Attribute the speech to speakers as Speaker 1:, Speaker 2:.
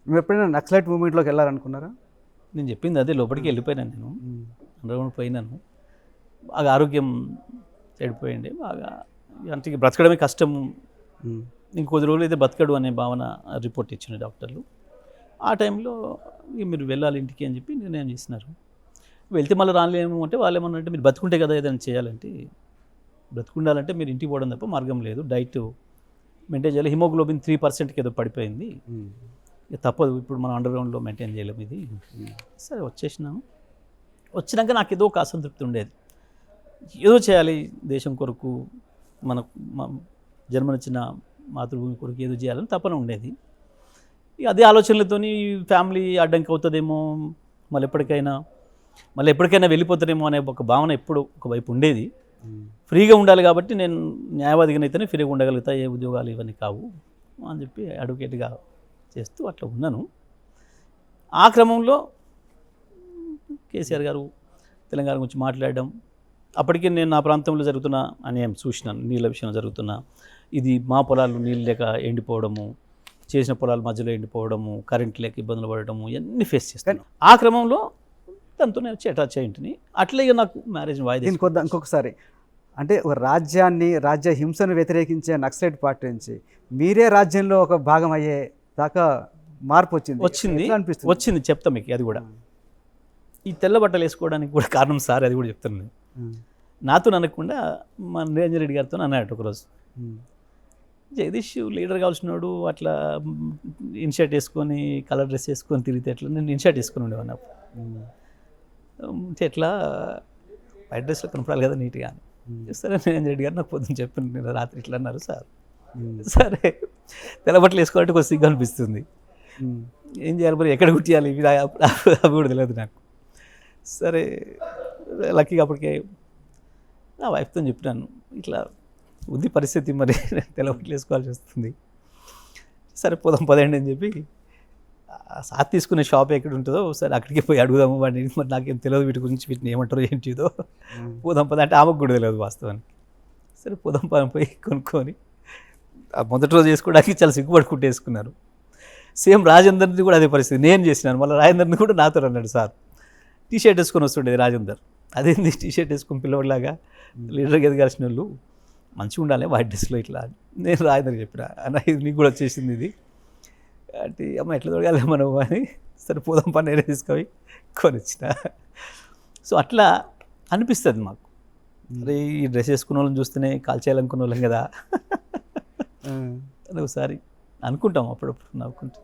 Speaker 1: మీరు ఎప్పుడైనా నక్సలైట్ మూవ్మెంట్లోకి వెళ్ళాలనుకున్నారా?
Speaker 2: నేను చెప్పింది అదే, లోపలికి వెళ్ళిపోయినాను నేను, అండర్గ్రౌండ్ పోయినాను. బాగా ఆరోగ్యం చెడిపోయింది బాగా, అంటే బ్రతకడమే కష్టం, ఇంకొద్ది రోజులు అయితే బతకడు అనే భావన రిపోర్ట్ ఇచ్చిన డాక్టర్లు. ఆ టైంలో మీరు వెళ్ళాలి ఇంటికి అని చెప్పి నిర్ణయం చేసినారు. వెళ్తే మళ్ళీ రాలేము అంటే వాళ్ళు ఏమన్నారంటే, మీరు బతుకుంటే కదా ఏదైనా చేయాలంటే, బ్రతుకుండాలంటే మీరు ఇంటికి పోవడం తప్ప మార్గం లేదు, డైట్ మెయింటైన్ చేయాలి. హిమోగ్లోబిన్ 3%కి ఏదో పడిపోయింది, ఇక తప్పదు, ఇప్పుడు మనం అండర్గ్రౌండ్లో మెయింటైన్ చేయలేము ఇది. సరే వచ్చేసినాము. వచ్చినాక నాకు ఏదో ఒక అసంతృప్తి ఉండేది, ఏదో చేయాలి దేశం కొరకు, మనకు జన్మనిచ్చిన మాతృభూమి కొరకు ఏదో చేయాలని తపన ఉండేది. ఇక అదే ఆలోచనలతోని ఫ్యామిలీ అడ్డంకి అవుతుందేమో, మళ్ళీ ఎప్పటికైనా వెళ్ళిపోతారేమో అనే ఒక భావన ఎప్పుడు ఒకవైపు ఉండేది. ఫ్రీగా ఉండాలి కాబట్టి నేను న్యాయవాదిగా అయితేనే ఫ్రీగా ఉండగలుగుతా, ఏ ఉద్యోగాలు ఇవన్నీ కావు అని చెప్పి అడ్వకేట్గా చేస్తూ అట్లా ఉన్నాను. ఆ క్రమంలో కేసీఆర్ గారు తెలంగాణ గురించి మాట్లాడడం, అప్పటికే నేను నా ప్రాంతంలో జరుగుతున్న అన్యాయం చూసినాను, నీళ్ళ విషయంలో జరుగుతున్న ఇది, మా పొలాలు నీళ్ళు లేక ఎండిపోవడము, చేసిన పొలాలు మధ్యలో ఎండిపోవడము, కరెంట్ లేక ఇబ్బందులు పడటము, ఇవన్నీ ఫేస్ చేస్తాను. ఆ క్రమంలో దాంతో నేను వచ్చి అటాచ్ అయ్యింటిని. అట్లే నాకు మ్యారేజ్ వాయిదా.
Speaker 1: ఇంకొకసారి అంటే ఒక రాజ్య హింసను వ్యతిరేకించే నక్సలైట్ పార్టీ నుంచి మీరే రాజ్యంలో ఒక భాగం అయ్యే దాకా మార్పు
Speaker 2: వచ్చింది చెప్తా మీకు. అది కూడా ఈ తెల్ల బట్టలు వేసుకోవడానికి కూడా కారణం సార్, అది కూడా చెప్తాను నేను. నాతో అనకుండా మా నిరంజన్ రెడ్డి గారితో అన్నాడు ఒకరోజు, జగదీష్ లీడర్ కావాల్సినాడు, అట్లా ఇన్షర్ట్ వేసుకొని కలర్ డ్రెస్ వేసుకొని తిరిగితే ఎట్లా, నేను ఇన్షర్ట్ వేసుకొని ఉండేవాడిని అప్పుడు. ఎట్లా వైట్ డ్రెస్లో కనపడాలి కదా నీట్గా. సరే నిరంజన్ రెడ్డి గారు నాకు పొద్దున్న చెప్పాను, నేను రాత్రి ఇట్లా అన్నారు సార్. సరే తెల్లబట్టలు వేసుకోవాలంటే కొంచెం సిగ్గు అనిపిస్తుంది, ఏం చేయాలి మరి, ఎక్కడ కుట్టియాలి అవి కూడా తెలియదు నాకు. సరే లక్కీగా అప్పటికే నా వైఫ్తో చెప్పినాను, ఇట్లా ఉంది పరిస్థితి, మరి తెల్లబట్టలు వేసుకోవాల్సి వస్తుంది. సరే పోదాం పదండి అని చెప్పి, సాత్ తీసుకునే షాప్ ఎక్కడ ఉంటుందో సరే అక్కడికి పోయి అడుగుదాము వాడిని, మరి నాకేం తెలియదు వీటి గురించి, వీటిని ఏమంటారో ఏంటిదో, పోదాం పద అంటే ఆమెకు కూడా తెలియదు వాస్తవానికి. సరే పోదాం పదం పోయి కొనుక్కొని మొదటి రోజు వేసుకోవడానికి చాలా సిగ్గుపడుకుంటూ వేసుకున్నారు. సేమ్ రాజేందర్ని కూడా అదే పరిస్థితి, నేను చేసినాను. మళ్ళీ రాజేందర్ని కూడా నాతో అన్నాడు సార్, టీషర్ట్ వేసుకొని వస్తుండేది రాజేందర్, అదేంది టీషర్ట్ వేసుకొని పిల్లవాడిలాగా లీడర్గా ఎదగాల్సిన వాళ్ళు మంచిగా ఉండాలి వైట్ డ్రెస్లో ఇట్లా. నేను రాజేందర్కి చెప్పిన, అన్న ఇది నీకు కూడా వచ్చేసింది ఇది అంటే, అమ్మ ఎట్లా దొరకాలి మనం అని. సరే పోదాం పని నేనే తీసుకొని కొనిచ్చిన. సో అట్లా అనిపిస్తుంది మాకు, అరే ఈ డ్రెస్ వేసుకున్న వాళ్ళని చూస్తేనే కాల్ చేయాలనుకున్న వాళ్ళం కదా అని ఒకసారి అనుకుంటాం అప్పుడప్పుడు నవ్వుకుంటాం.